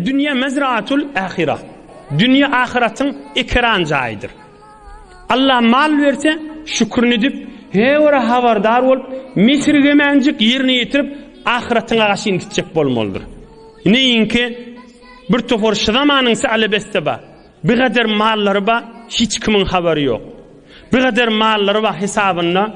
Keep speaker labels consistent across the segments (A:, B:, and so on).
A: dünya mezraatul ahireh. Dünya ahiretin ekran jayıdır. Allah mal verse şükürünü edip hewara habardar olup misirgemenjik yerini yetirip ahiretin agaşyny gitjek bolmalydyr. Neyinki bir topor şyzamanyň salebeste ba. Bir kadar mallary ba, hiç kimin habary yok. Bir kadar mallary ba hesabynda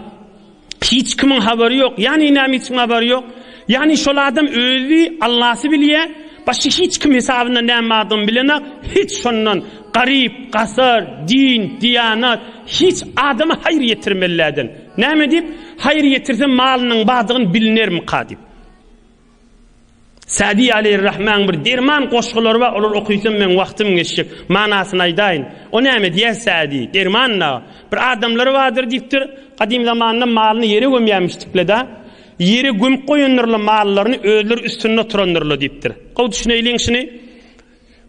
A: hiç kimin habary yok. Yani näme üçin habary yok? Yani şol adam özü Allah'sı bilýär. Başka hiç kim hesabında näme adam bilene, hiç şondan garip, gasar, din, diyanat, hiç adama hayır yetirmelerden. Näme dip? Hayır yetirse malynyň badygyny bilinermi kadip. Sadi aleyhirrahman bir derman koşgulary var, olar okuysam men wagtym geçecek. Manasyny aýdaýyn. O näme diýär Sadi? Dermanna bir adamlary vardır diýipdir. Kadim zamanda malyny yere gömýärmişdikler da. Yeri gömüp koyunlarla mallaryny özleri üstüne oturanlarla diýipdir. Gaw düşüneýliň şunu.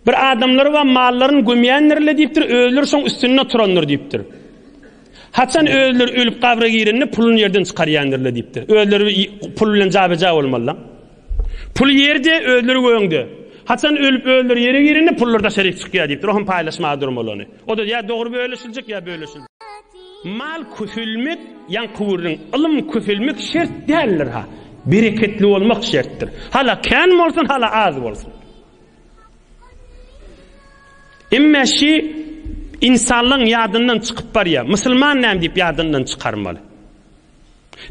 A: Bir adamlar we mallaryny gömýänlerle diýipdir, özleri şoň üstüne oturanlar diýipdir. Haçan özleri ölüp kabra girenini pulun yerden çykarýanlarla diýipdir. Özleri pul bilen jabeja bolmalylar. Pul yerde özleri göňde. Haçan ölüp özleri yere girenini pullarda şerik çykýar diýipdir. Oňa paýlaşma durmalyny. O da ya dogry bölüşiljek ya bölüşiljek. Mal küfülmek, yan kıvırın, ılım küfülmek şert değerler ha. Bereketli olmak şerttir. Hala kän bolsun, hala az bolsun. Emme şi insanlığın yadından çıkıp var ya, Müslüman näme deyip yadından çıkarmalı.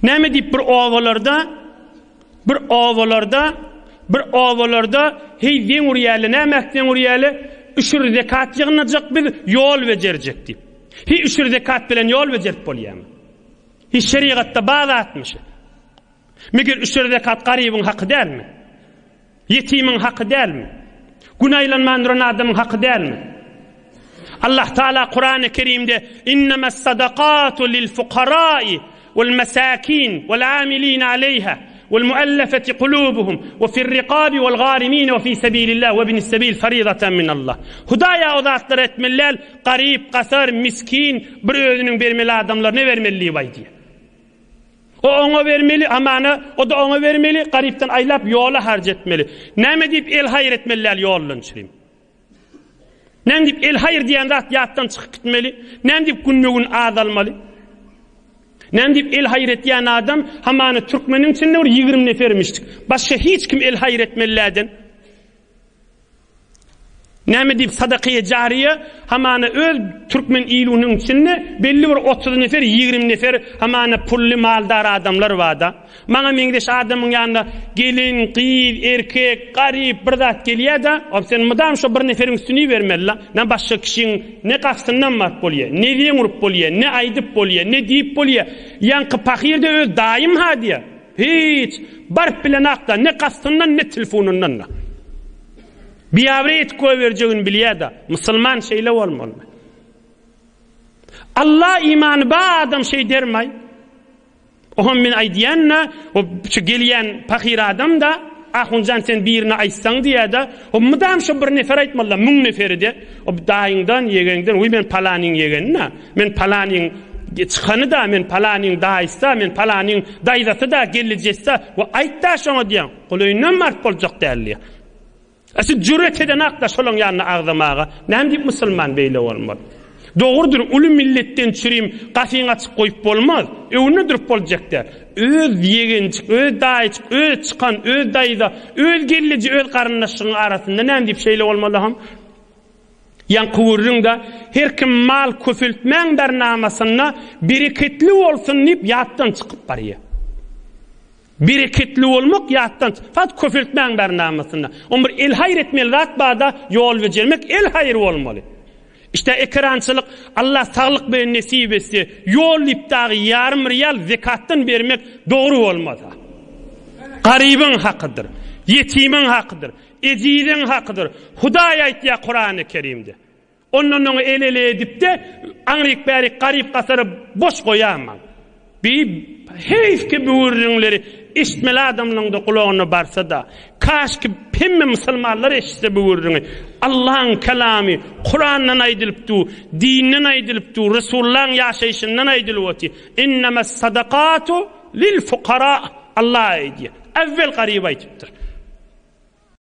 A: Näme deyip bir ovalarda hey weň urýaly, näme weň urýaly, üçür zekat ýygnajak bir yol bejerjek deyip. Hi üçür zekat bilen yol bejerip bolýarmy? Hi şeriatda baza atmış. Meger üçür zekat garybyň haqqy dälmi? Yetimiň haqqy dälmi? Günahlanman duran adamyň haqqy dälmi? Allah Taala Kur'an-ı Kerim'de innemes sadakatu lil fuqara'i vel mesakin vel amilin aleyha vel muallafati kulubuhum ve fi'r riqabi vel garimin ve fi sabilillah ve binis sabil fariidatan min Allah. Hudaya odatlar etmeler, garip, gasar, miskin, bir özünün bermeli adamlarına vermeliği var diye. O ona vermeli amana, o da ona vermeli, garipten aylap yola harcetmeli. Näme deyip el hayır etmeliler yollan çüreyim. Näme deyip el hayır diyen zat yattan çıkıp gitmeli. Näme deyip günlüğün azalmalı. Näme deyip el hayır etýän adam hamany Türkmeniň içinde 20 nefermişdik. Başka hiç kim el hayır etmelilerden. Näme deyip sadakaya jariye hamany öz Türkmen ýylynyň içinde belli bir 30 nefer 20 nefer hamany pully maldar adamlar wada. Maňa meňdeş adamyň ýanynda gelin, gyz, erkek, garip bir zat gelýär da, o sen mudam şo bir neferiň üstüni bermeli. Ne başga kişiň ne gafsyndan mat bolýar, ne weň urup bolýar, ne aýdyp bolýar, ne diýip bolýar. Ýanky pakirde öz daim ha diýär. Hiç barp bilen akda ne gafsyndan ne telefonundan. Biavret koyverjegini bilýär da, musulman şeýle bolmaly. Allah iman ba adam şey dermay. Ohan min aýdýanna, o gelýän pakir adam da ahunjan sen birini aýtsaň diýär da, o mudam şo bir nefer aýtmaly, 1000 neferi de, o daýyňdan ýegenden, "Uy men palanyň ýegenna, men palanyň çıkany da, men palanyň daýsa, men palanyň daýdasy da geljekse, o aýtda şoňa diýen, goleýinden mart boljak däldi." Aslında cüret eden akla şolun yanına ağzamağa. Näme deyip musulman beýle bolmaly? Doğrudur, ulu milletten çüreyim, gafiň açyp goýup bolmaz. Öwüne durup boljak-da. Öz ýegençik, öz daýçyk, öz çykan, öz daýda, öz gelleji, öz garyndaşynyň arasynda näme deyip şeýle bolmaly ham? Yan kıwırrynda her kim mal köpültmäň bernamasyna bereketli bolsun diýip ýatdan çykyp barýar. Bereketli olmak yattan fat köpültmäň bernamasyna. On bir el hayır etmeli zat bada yol bejermek el hayır olmaly. İşte ekrançılık Allah sağlık bilen nesip etse yol iptagy yarım riyal zekattan bermek doğru olmaz. Garibiň hakydyr, yetimiň hakydyr, ejizin hakydyr. Hudaý aýtýar Kur'an-ı Kerim'de. Ondan el edip de aňryk bärik garip gasary boş goýamam. Bir heyf ki buýrunlary işitmeli adamlaryň da kulagyna barsa da kaş ki hemme musulmanlar eşitse buýruny Allah'ın kelami Kur'an'dan aýdylypdy, dinden aýdylypdy, Resulullah'ın ýaşaýşyndan aýdylypdy. Innemes sadakatu lil fuqara Allah aýdýar. Evvel garip aýdypdyr.